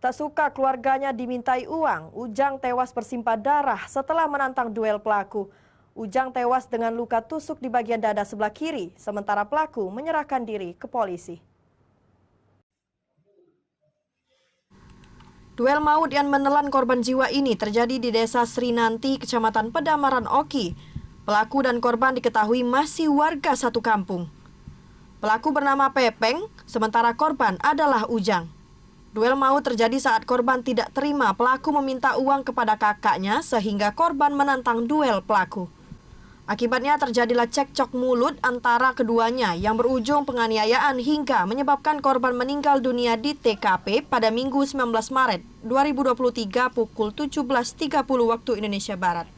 Tak suka keluarganya dimintai uang, Ujang tewas bersimpah darah setelah menantang duel pelaku. Ujang tewas dengan luka tusuk di bagian dada sebelah kiri, sementara pelaku menyerahkan diri ke polisi. Duel maut yang menelan korban jiwa ini terjadi di Desa Srinanti, Kecamatan Pedamaran Oki. Pelaku dan korban diketahui masih warga satu kampung. Pelaku bernama Pepeng, sementara korban adalah Ujang. Duel maut terjadi saat korban tidak terima pelaku meminta uang kepada kakaknya sehingga korban menantang duel pelaku. Akibatnya terjadilah cekcok mulut antara keduanya yang berujung penganiayaan hingga menyebabkan korban meninggal dunia di TKP pada Minggu 19 Maret 2023 pukul 17.30 waktu Indonesia Barat.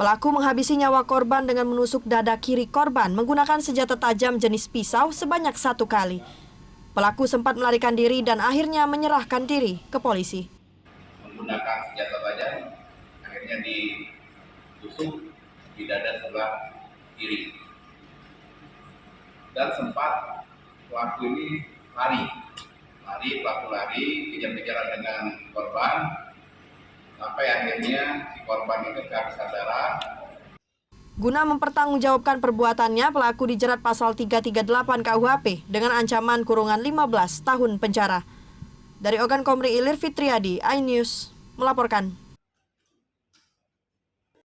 Pelaku menghabisi nyawa korban dengan menusuk dada kiri korban menggunakan senjata tajam jenis pisau sebanyak 1 kali. Pelaku sempat melarikan diri dan akhirnya menyerahkan diri ke polisi. Menggunakan senjata tajam, akhirnya ditusuk di dada sebelah kiri. Dan sempat pelaku ini pelaku lari, kejar-kejaran dengan korban, sampai akhirnya si korban itu kehabisan darah. Guna mempertanggungjawabkan perbuatannya, pelaku dijerat pasal 338 KUHP dengan ancaman kurungan 15 tahun penjara. Dari Ogan Komri Ilir Fitriadi, iNews melaporkan.